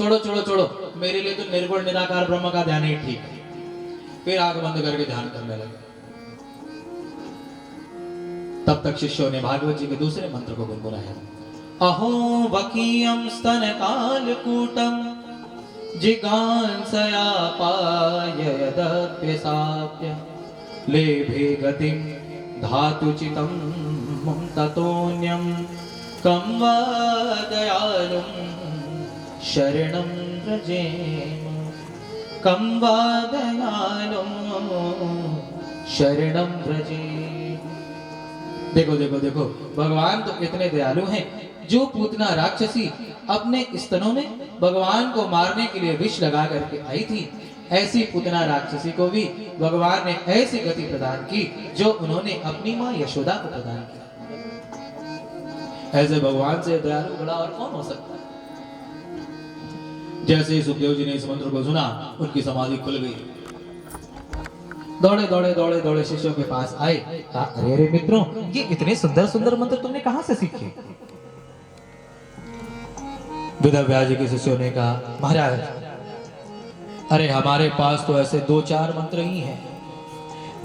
छोड़ो छोड़ो छोड़ो, मेरे लिए तो निर्गुण निराकार ब्रह्म का ध्यान ही ठीक है। फिर आंख बंद करके ध्यान करने लगे। तब तक शिष्यों ने भागवत जी के दूसरे मंत्र को गुनगुनाया। अहो वकीयम स्तन कालकूटम जिगांसया पाययदप्यसाप्य लेभे गतिं धातुचितं ततोऽन्यं कं वा दयालुं शरणं व्रजेम, कं वा दयालुं शरणं व्रजेम। देखो देखो देखो, भगवान तो इतने दयालु हैं, जो पूतना राक्षसी अपने स्तनों में भगवान को मारने के लिए विष लगा करके आई थी, ऐसी पूतना राक्षसी को भी भगवान ने ऐसी गति प्रदान की जो उन्होंने अपनी मां यशोदा को प्रदान की। ऐसे भगवान से दयालु बड़ा और कौन हो सकता है। जैसे सुखदेव जी ने इस मंत्र को सुना, उनकी समाधि खुल गई। दौड़े दौड़े दौड़े दौड़े शिष्यों के पास आए, कहा अरे अरे मित्रों, ये इतने सुंदर सुंदर मंत्र तुमने कहां से सीखे। वेदव्यास जी के शिष्यों ने कहा महाराज, अरे हमारे पास तो ऐसे 2-4 मंत्र ही हैं,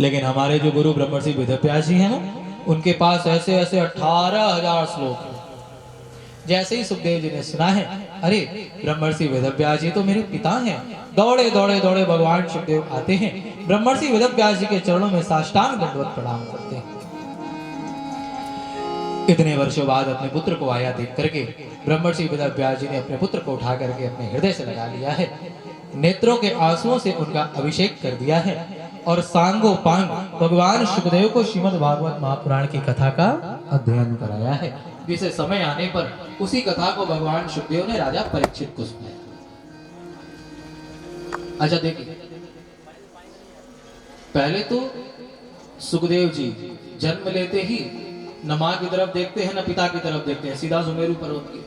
लेकिन हमारे जो गुरु ब्रह्मर्षि वेदव्यास जी हैं ना, उनके पास ऐसे ऐसे 18,000 श्लोक हैं। जैसे ही सुखदेव जी ने सुना है, अरे ब्रह्मर्षि वेदव्यास जी तो मेरे पिता हैं, दौड़े दौड़े दौड़े भगवान सुखदेव आते हैं, ब्रह्मर्षि वेदव्यास जी के चरणों में साष्टांग दंडवत प्रणाम करते हैं। इतने वर्षों बाद अपने पुत्र को आया देख करके ब्रह्मर्षि वेदव्यास जी ने अपने पुत्र को उठा करके अपने हृदय से लगा लिया है, नेत्रों के आंसुओं से उनका अभिषेक कर दिया है और सांगो पांग भगवान सुखदेव को श्रीमद् भागवत महापुराण की कथा का अध्ययन कराया है, जिसे समय आने पर उसी कथा को भगवान सुखदेव ने राजा परीक्षित को सुनाया। अच्छा देखिए, पहले तो सुखदेव जी जन्म लेते ही न मां की तरफ देखते हैं न पिता की तरफ देखते हैं, सीधा सुमेरु पर्वत के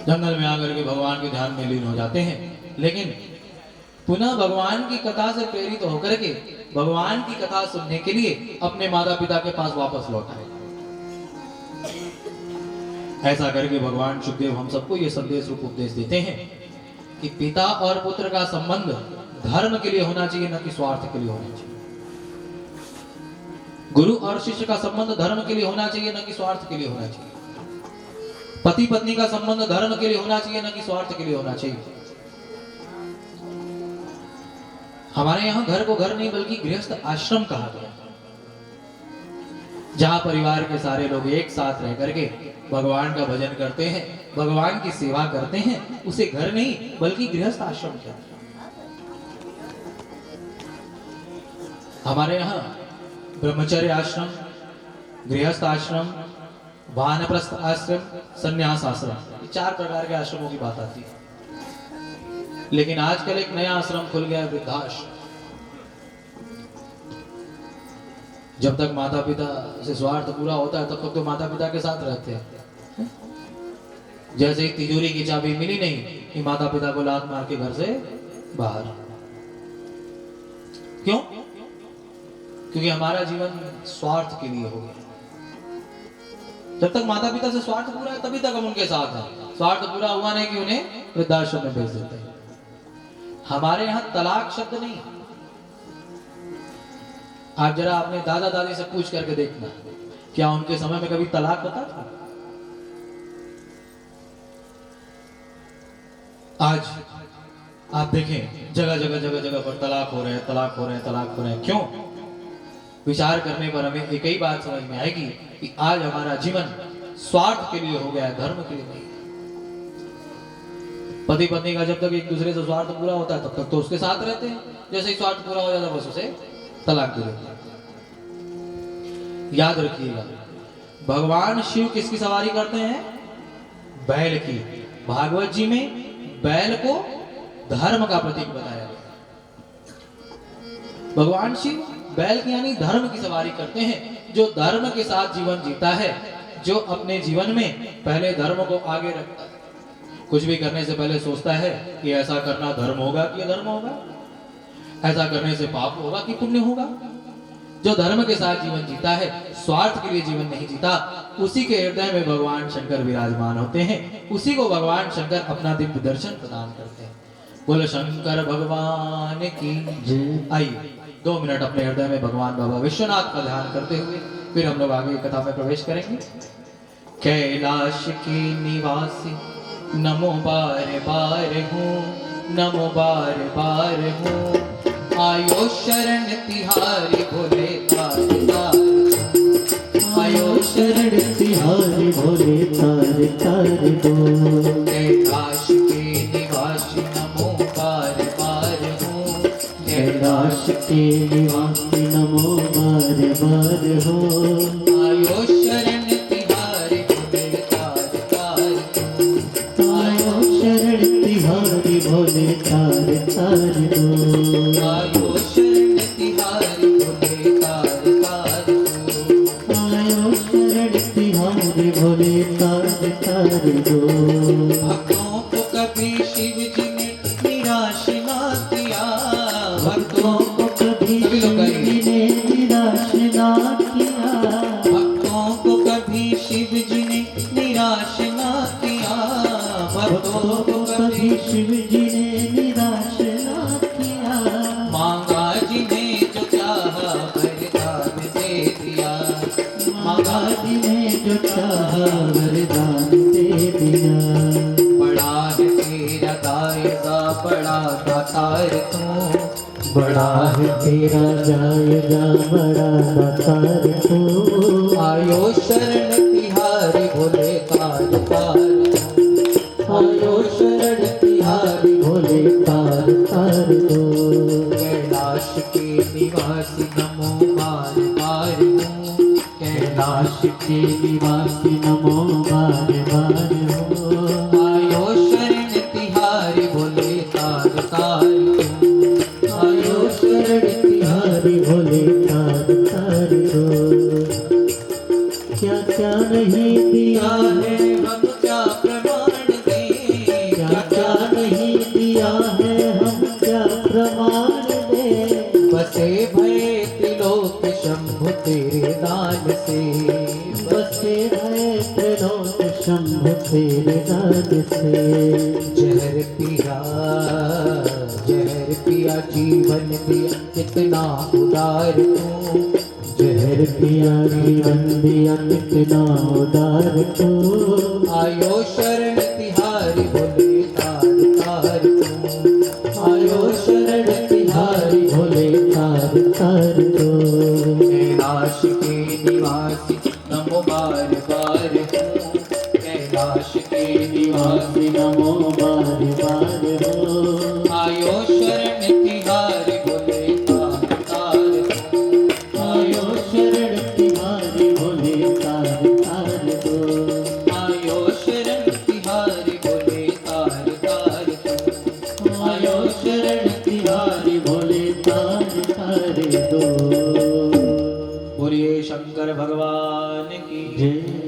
जंगल में आकर के भगवान के ध्यान में लीन हो जाते हैं। लेकिन पुनः भगवान की कथा से प्रेरित होकर के भगवान की कथा सुनने के लिए अपने माता पिता के पास वापस लौट आए। ऐसा करके भगवान सुखदेव हम सबको ये संदेश रूप उपदेश देते हैं कि पिता और पुत्र का संबंध धर्म के लिए होना चाहिए, न कि स्वार्थ के लिए होना चाहिए। गुरु और शिष्य का संबंध धर्म के लिए होना चाहिए, न कि स्वार्थ के लिए होना चाहिए। पति पत्नी का संबंध धर्म के लिए होना चाहिए, न कि स्वार्थ के लिए होना चाहिए। हमारे यहाँ घर को घर नहीं बल्कि गृहस्थ आश्रम कहा गया, जहां परिवार के सारे लोग एक साथ रह करके भगवान का भजन करते हैं, भगवान की सेवा करते हैं, उसे घर नहीं बल्कि गृहस्थ आश्रम कहते हैं। हमारे यहाँ ब्रह्मचर्य आश्रम, गृहस्थ आश्रम, वानप्रस्थ आश्रम, संन्यास आश्रम, ये 4 प्रकार के आश्रमों की बात आती है। लेकिन आजकल एक नया आश्रम खुल गया, वृद्धाश्रम। जब तक माता पिता से स्वार्थ पूरा होता है तब तक तो माता पिता के साथ रहते हैं। जैसे ही तिजोरी की चाबी मिली नहीं कि माता पिता को लात मार के घर से बाहर। क्यों? क्योंकि हमारा जीवन स्वार्थ के लिए हो गया। जब तक माता पिता से स्वार्थ पूरा है तभी तक हम उनके साथ हैं। स्वार्थ पूरा हुआ नहीं कि उन्हें वृद्धाश्रम में भेज देते हैं। हमारे यहाँ तलाक शब्द नहीं। आप जरा अपने दादा दादी से पूछ करके देखना, क्या उनके समय में कभी तलाक होता था? आज आप देखें जगह जगह जगह जगह पर तलाक हो रहे हैं, तलाक हो रहे हैं, तलाक हो रहे हैं। क्यों? विचार करने पर हमें एक ही बात समझ में आएगी कि आज हमारा जीवन स्वार्थ के लिए हो गया है, धर्म के लिए नहीं। पति पत्नी का जब तक एक दूसरे से स्वार्थ पूरा होता है तब तक तो उसके साथ रहते हैं, जैसे ही स्वार्थ पूरा हो जाता है बस उसे तलाक दे देते हैं। याद रखिएगा, भगवान शिव किसकी सवारी करते हैं? बैल की। भागवत जी में बैल को धर्म का प्रतीक बताया गया। भगवान शिव बैल की यानी धर्म की सवारी करते हैं। जो धर्म के साथ जीवन जीता है, जो अपने जीवन में पहले धर्म को आगे रखता है, कुछ भी करने से पहले सोचता है कि ऐसा करना धर्म होगा कि अधर्म होगा, ऐसा करने से पाप होगा कि पुण्य होगा। जो धर्म के साथ जीवन जीता है, स्वार्थ के लिए जीवन नहीं जीता, उसी के हृदय में भगवान शंकर विराजमान होते हैं, उसी को भगवान शंकर अपना दिव्य दर्शन प्रदान करते हैं। बोलो शंकर भगवान की जय। आइए 2 मिनट अपने हृदय में भगवान बाबा विश्वनाथ का ध्यान करते हुए फिर हम लोग आगे कथा में प्रवेश करेंगे। कैलाश के निवासी नमो बार बार हूँ, नमो बार बार हूँ, आयो शरण तिहारी भोले तार तार, आयो शरण तिहारी भोले तार तार दो। कैलाश के निवासी नमो बार बार हूँ, कैलाश के निवासी नमो बार बार हो, आयो शरण तिहारी भोले तार तार, आयो शरण तिहारी भोले तार तार दो। आयो शरण तिहारी भोले तार तार, आयो शरण तिहारी भोले तार तार दो। भक्तों को कभी शिव जी ने निराश ना किया, भक्तों को कभी शिव जी ने निराश ना किया, भक्तों को कभी शिव जी ने निराश ना किया, भक्तों को कभी शिव जी ने निराश ना किया। मांगा जिन्हें जो चाहा वरदान दे दिया, मांगा जी ने जो चाहा वरदान दे दिया। बड़ा है तेरा दायरा बड़ा दातार तू, बड़ा है तेरा जायगा बड़ा दातार तू। आयो शरण तिहारी भोले तार तार, आयो शरण तिहारी भोले तार तार दो। कैलाश के निवासी नमो बार बार हूँ, कैलाश के निवासी नमो बार बार हो, आयो शरण तिहारी भोले तार तार, आयो शरण तिहारी भोले तार तार दो। क्या क्या नहीं दिया है, हम क्या प्रमाण दें, क्या क्या नहीं दिया है, हम क्या प्रमाण दे। बसे भय त्रिलोक शंभु तेरे दान से, बसे भय त्रिलोक शंभु तेरे दान से। जहर पिया जीवन दिया कितना उदार तू, जहर पिया जीवन दिया कितना उदार तू। आयो शरण तिहारी भोले तार तार तू, आयो शरण तिहारी भोले तार तार दो। कैलाश के निवासी नमो बार बार हूँ, कैलाश के निवासी नमो बार बार हो, आयो शरण तिहारी भोले तार तार, आयो शरण तिहारी भोले तार तार दो। आयो शरण तिहारी भोले तार तार, आयो शरण तिहारी भोले तार तार दो। बोलिए शंकर भगवान की जय।